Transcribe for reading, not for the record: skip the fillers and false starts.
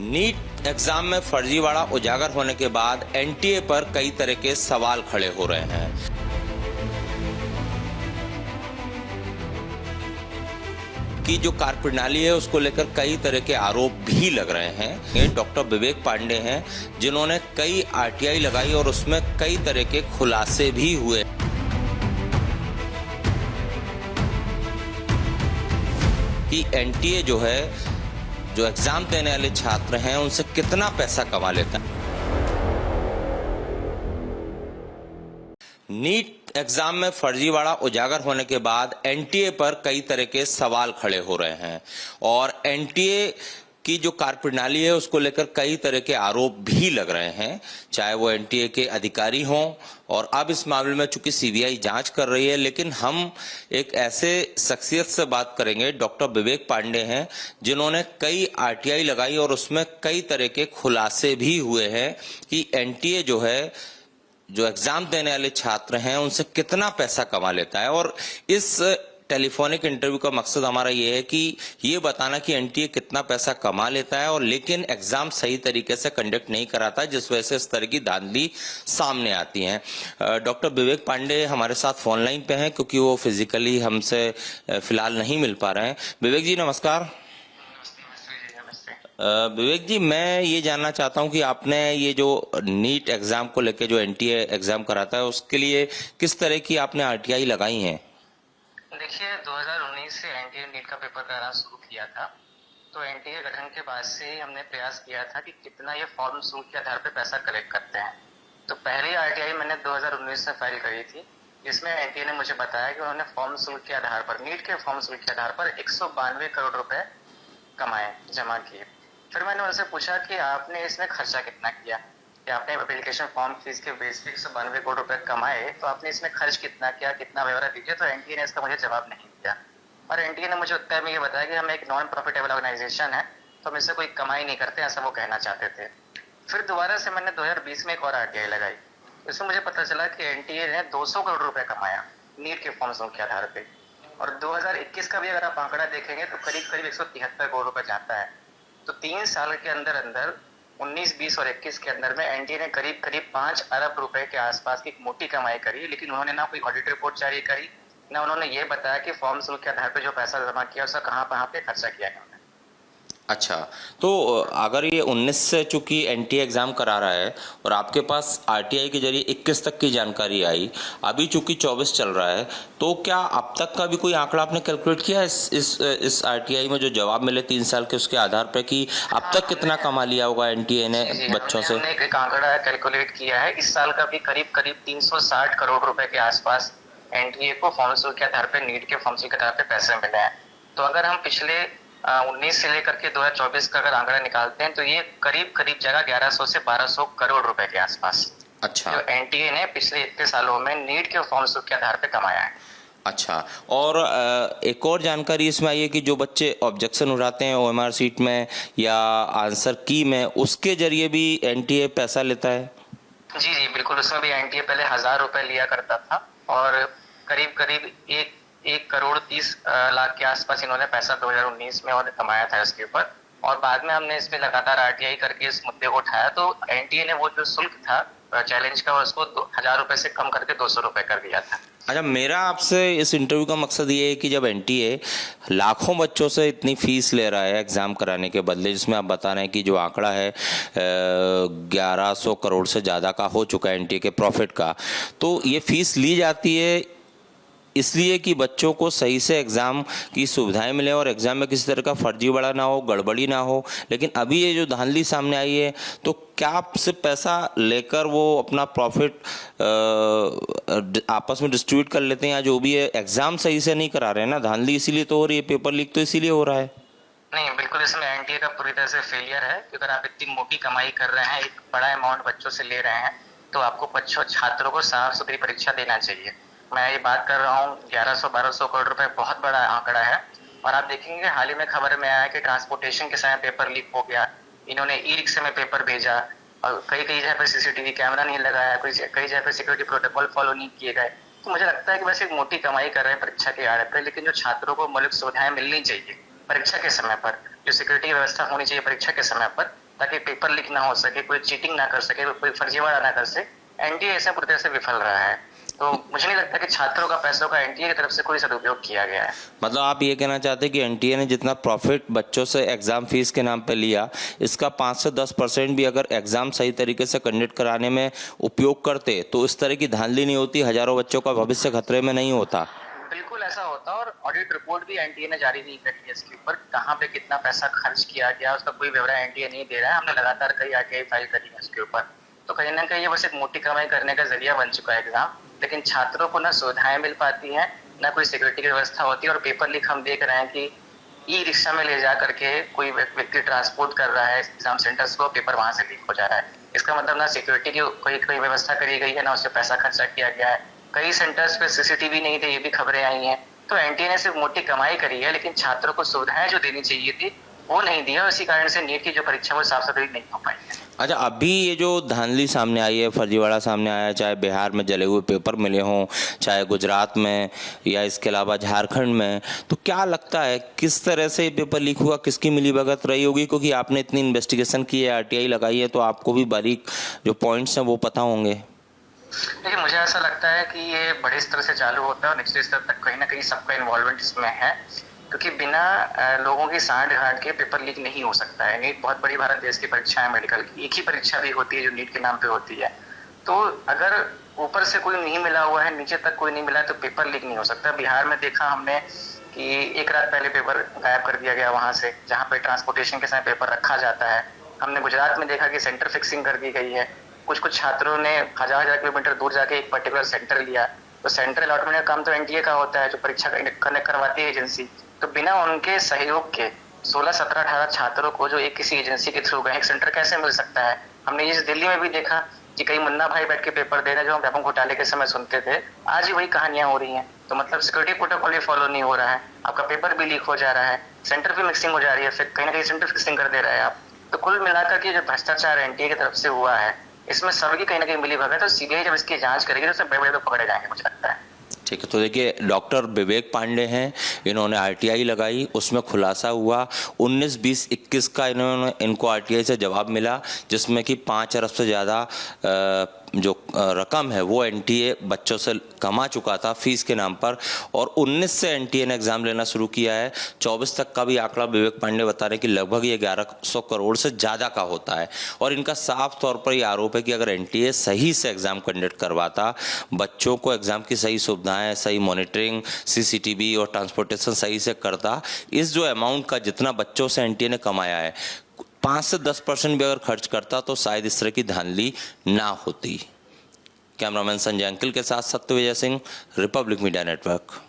NEET exam में फर्जीवाड़ा उजागर होने के बाद एनटीए पर कई तरह के सवाल खड़े हो रहे हैं। की जो कार्यप्रणाली है उसको लेकर कई तरह के आरोप भी लग रहे हैं। ये डॉक्टर विवेक पांडे हैं जिन्होंने कई आरटीआई लगाई और उसमें कई तरह के खुलासे भी हुए कि एनटीए जो है, जो एग्जाम देने वाले छात्र हैं, उनसे कितना पैसा कमा लेता है। नीट एग्जाम में फर्जीवाड़ा उजागर होने के बाद एनटीए पर कई तरह के सवाल खड़े हो रहे हैं और एनटीए की जो कार्यप्रणाली है उसको लेकर कई तरह के आरोप भी लग रहे हैं, चाहे वो एनटीए के अधिकारी हों। और अब इस मामले में चूंकि सीबीआई जांच कर रही है, लेकिन हम एक ऐसे शख्सियत से बात करेंगे, डॉक्टर विवेक पांडे हैं जिन्होंने कई आरटीआई लगाई और उसमें कई तरह के खुलासे भी हुए हैं कि एनटीए जो है, जो एग्जाम देने वाले छात्र हैं, उनसे कितना पैसा कमा लेता है। और इस टेलीफोनिक इंटरव्यू का मकसद हमारा ये है कि ये बताना कि एनटीए कितना पैसा कमा लेता है और लेकिन एग्जाम सही तरीके से कंडक्ट नहीं कराता, जिस वजह से इस तरह की धांधली सामने आती है। डॉक्टर विवेक पांडे हमारे साथ फोन लाइन पे हैं क्योंकि वो फिजिकली हमसे फिलहाल नहीं मिल पा रहे हैं। विवेक जी नमस्कार। विवेक जी, मैं ये जानना चाहता हूं कि आपने ये जो नीट एग्जाम को लेके जो एनटीए एग्जाम कराता है उसके लिए किस तरह की आपने आरटीआई लगाई हैं? देखिए, 2019 से एनटीए नीट का पेपर कराना शुरू किया था। तो एनटीए गठन के बाद से ही हमने प्रयास किया था कि कितना ये फॉर्म शुल्क के आधार पर पैसा कलेक्ट करते हैं। तो पहली आरटीआई मैंने 2019 में फाइल करी थी, जिसमें एनटीए ने मुझे बताया कि उन्होंने फॉर्म शुल्क के आधार पर, नीट के फॉर्म शुल्क के आधार पर 192 करोड़ रुपए कमाए, जमा किए। फिर मैंने उनसे पूछा कि आपने इसमें खर्चा कितना किया, कि आपने एप्लीकेशन फॉर्म फीस के बेस पे 192 करोड़ रुपए कमाए, तो आपने इसमें खर्च कितना किया, कितना ब्यौरा दीजिए। तो एनटीए ने इसका मुझे जवाब नहीं दिया और एनटीए ने मुझे उत्तर में ये बताया कि हम एक नॉन प्रॉफिटेबल ऑर्गेनाइजेशन है, तो हम इससे कोई कमाई नहीं करते, ऐसा वो कहना चाहते थे। फिर दोबारा से मैंने 2020 में एक और आरटीआई लगाई। इसमें मुझे पता चला कि एनटीए ने 200 करोड़ रुपए कमाया नीट के फॉर्म शुल्क के आधार पे। और 2021 का भी अगर आप आंकड़ा देखेंगे तो करीब करीब 173 करोड़ रुपए जाता है। तो 3 साल के अंदर अंदर 19, 20 और 21 के अंदर में एनटीए ने करीब करीब 5 अरब रुपए के आसपास की एक मोटी कमाई करी। लेकिन उन्होंने ना कोई ऑडिट रिपोर्ट जारी करी, ना उन्होंने ये बताया कि फॉर्म शुल्क के आधार पर जो पैसा जमा किया उसका कहाँ पे खर्चा किया है। अच्छा, तो अगर ये 19 से चूंकि एनटीए एग्जाम करा रहा है और आपके पास आरटीआई के जरिए 21 तक की जानकारी आई, अभी चूंकि 24 चल रहा है, तो क्या अब तक का भी कोई आंकड़ा आपने कैलकुलेट किया है इस आरटीआई में जो जवाब मिले 3 साल के, उसके आधार पर कि अब तक कितना कमा लिया होगा एनटीए ने बच्चों से? हमने एक आंकड़ा कैलकुलेट किया है। इस साल का भी करीब करीब 360 करोड़ रुपए के आसपास एनटीए को फॉर्म शुल्क के आधार पर, नीट के फॉर्म शुल्क के आधार पर पैसे मिले हैं। तो अगर हम पिछले 19 से लेकर के 2024 का अगर आंकड़ा निकालते हैं तो ये करीब करीब जगह 1100 से 1200 करोड़ रुपए के आसपास। अच्छा, जो एनटीए ने पिछले इतने सालों में नीट के फॉर्म शुल्क के आधार पे कमाया है। अच्छा, और एक और जानकारी इसमें आई है कि जो बच्चे ऑब्जेक्शन उठाते हैं ओएमआर सीट में या आंसर की में, उसके जरिए भी एनटीए पैसा लेता है? जी बिल्कुल, उसमें भी एनटीए पहले 1000 रुपए लिया करता था और करीब करीब 1 करोड़ 30 लाख के आसपास इन्होंने पैसा 2019 में और कमाया था इसके ऊपर। और बाद में हमने इस पे लगातार आरटीआई करके इस मुद्दे को उठाया, तो एनटीए ने वो जो शुल्क था चैलेंज का, उसको 1000 रुपए से कम करके 200 रुपए कर दिया था। अच्छा, मेरा आपसे इस इंटरव्यू का मकसद ये है कि जब एनटीए लाखों बच्चों से इतनी फीस ले रहा है एग्जाम कराने के बदले, जिसमें आप बता रहे हैं कि जो आंकड़ा है 1100 करोड़ से ज़्यादा का हो चुका है एनटीए के प्रॉफिट का, तो ये फीस ली जाती है इसलिए कि बच्चों को सही से एग्ज़ाम की सुविधाएं मिले और एग्ज़ाम में किसी तरह का फर्जीवाड़ा ना हो, गड़बड़ी ना हो। लेकिन अभी ये जो धांधली सामने आई है, तो क्या आप सिर्फ पैसा लेकर वो अपना प्रॉफिट आपस में डिस्ट्रीब्यूट कर लेते हैं, या जो भी है एग्ज़ाम सही से नहीं करा रहे हैं ना? धांधली इसीलिए तो हो रही है, पेपर लीक तो इसीलिए हो रहा है। नहीं, बिल्कुल इसमें एनटीए का पूरी तरह से फेलियर है, क्योंकि अगर आप इतनी मोटी कमाई कर रहे हैं, एक बड़ा अमाउंट बच्चों से ले रहे हैं, तो आपको बच्चों छात्रों को साफ सुथरी परीक्षा देना चाहिए। मैं ये बात कर रहा हूँ 1100-1200 करोड़ रुपए बहुत बड़ा आंकड़ा है। और आप देखेंगे हाल ही में खबर में आया है कि ट्रांसपोर्टेशन के समय पेपर लीक हो गया, इन्होंने ई रिक्शे में पेपर भेजा और कई जगह पर सीसीटीवी कैमरा नहीं लगाया, कई जगह पर सिक्योरिटी प्रोटोकॉल फॉलो नहीं किए गए। तो मुझे लगता है कि वैसे एक मोटी कमाई कर रहे हैं परीक्षा के आड़े पर, लेकिन जो छात्रों को मौलिक सुविधाएं मिलनी चाहिए परीक्षा के समय पर, जो सिक्योरिटी व्यवस्था होनी चाहिए परीक्षा के समय पर, ताकि पेपर लीक ना हो सके, कोई चीटिंग ना कर सके, कोई फर्जीवाड़ा ना कर सके। एनटीए ऐसे पूरी तरह से विफल रहा है। तो मुझे नहीं लगता कि छात्रों का पैसों का एनटीए की तरफ से कोई सदुपयोग किया गया है। मतलब आप ये कहना चाहते हैं कि एनटीए ने जितना प्रॉफिट बच्चों से एग्जाम फीस के नाम पे लिया, इसका 5 से 10% भी अगर एग्जाम सही तरीके से कंडक्ट कराने में उपयोग करते तो इस तरह की धांधली नहीं होती, हजारों बच्चों का भविष्य खतरे में नहीं होता। बिल्कुल ऐसा होता, और ऑडिट रिपोर्ट भी एनटीए ने जारी नहीं करी है इसके ऊपर, कहाँ पे कितना पैसा खर्च किया गया उसका कोई विवरण एनटीए नहीं दे रहा है। हमने लगातार कई आरटीआई फाइल करी है उसके ऊपर। तो कहीं ना कहीं ये बस एक मोटी कमाई करने का जरिया बन चुका है एग्जाम, लेकिन छात्रों को ना सुविधाएं मिल पाती हैं, ना कोई सिक्योरिटी की व्यवस्था होती है। और पेपर लीक हम देख रहे हैं कि ई रिक्शा में ले जा करके कोई व्यक्ति ट्रांसपोर्ट कर रहा है एग्जाम सेंटर्स को, पेपर वहां से लीक हो जा रहा है। इसका मतलब ना सिक्योरिटी की कोई व्यवस्था करी गई है, ना उससे पैसा खर्चा किया गया है। कई सेंटर्स पे सीसीटीवी नहीं थे, ये भी खबरें आई हैं। तो एनटीए ने सिर्फ मोटी कमाई करी है, लेकिन छात्रों को सुविधाएं जो देनी चाहिए थी वो नहीं दी है। इसी कारण से नीट की जो परीक्षा वो साफ सुथरी नहीं हो पाई है। अच्छा, अभी ये जो धांधली सामने आई है, फर्जीवाड़ा सामने आया है, चाहे बिहार में जले हुए पेपर मिले हों, चाहे गुजरात में या इसके अलावा झारखंड में, तो क्या लगता है किस तरह से पेपर लीक हुआ, किसकी मिलीभगत रही होगी? क्योंकि आपने इतनी इन्वेस्टिगेशन की है, आरटीआई लगाई है, तो आपको भी बारीक जो पॉइंट्स हैं वो पता होंगे। देखिए, मुझे ऐसा लगता है कि ये बड़े स्तर से चालू होता है और निचले स्तर तक कहीं ना कहीं सबका इन्वॉल्वमेंट इसमें है, क्योंकि बिना लोगों की सांठ गांठ के पेपर लीक नहीं हो सकता है। नीट बहुत बड़ी भारत देश की परीक्षा है मेडिकल की, एक ही परीक्षा भी होती है जो नीट के नाम पे होती है। तो अगर ऊपर से कोई नहीं मिला हुआ है, नीचे तक कोई नहीं मिला है, तो पेपर लीक नहीं हो सकता। बिहार में देखा हमने कि एक रात पहले पेपर गायब कर दिया गया वहां से, जहाँ पे ट्रांसपोर्टेशन के समय पेपर रखा जाता है। हमने गुजरात में देखा कि सेंटर फिक्सिंग कर दी गई है। कुछ छात्रों ने हजार किलोमीटर दूर जाके एक पर्टिकुलर सेंटर लिया। तो सेंटर अलॉटमेंट का काम तो एनटीए का होता है, जो परीक्षा कनेक्ट करवाती है एजेंसी। तो बिना उनके सहयोग के 16, 17, 18 छात्रों को जो एक किसी एजेंसी के थ्रू गए एक सेंटर कैसे मिल सकता है? हमने ये दिल्ली में भी देखा कि कई मुन्ना भाई बैठ के पेपर दे रहे हैं, जो हम व्यापक घोटाले के समय सुनते थे। आज ही वही कहानियां हो रही हैं। तो मतलब सिक्योरिटी प्रोटोकॉल भी फॉलो नहीं हो रहा है, आपका पेपर भी लीक हो जा रहा है, सेंटर भी मिक्सिंग हो जा रही है, फिर कहीं ना कहीं सेंटर फिक्सिंग कर दे रहे हैं आप। तो कुल मिलाकर के जो भ्रष्टाचार एनटीए की तरफ से हुआ है, इसमें सबकी कहीं ना कहीं मिली भगत है। तो सीबीआई जब इसकी जांच करेगी तो सब बड़े बड़े लोग पकड़े जाएंगे, मुझे लगता है। ठीक है, तो देखिए, डॉक्टर विवेक पांडे हैं, इन्होंने आरटीआई लगाई, उसमें खुलासा हुआ 19, 20, 21 का इनको आरटीआई से जवाब मिला, जिसमें कि 5 अरब से ज़्यादा जो रकम है वो एनटीए बच्चों से कमा चुका था फीस के नाम पर। और 19 से एनटीए ने एग्जाम लेना शुरू किया है। 24 तक का भी आंकड़ा विवेक पांडे बता रहे हैं कि लगभग ये 1100 करोड़ से ज़्यादा का होता है। और इनका साफ तौर पर यह आरोप है कि अगर एनटीए सही से एग्जाम कंडक्ट करवाता, बच्चों को एग्जाम की सही सुविधाएं, सही मॉनिटरिंग, सीसीटीवी और ट्रांसपोर्टेशन सही से करता, इस जो अमाउंट का जितना बच्चों से एनटीए ने कमाया है, 5 से 10% भी अगर खर्च करता तो शायद इस तरह की धांधली ना होती। कैमरामैन संजय अंकिल के साथ Satyavijay Singh, Republic media network.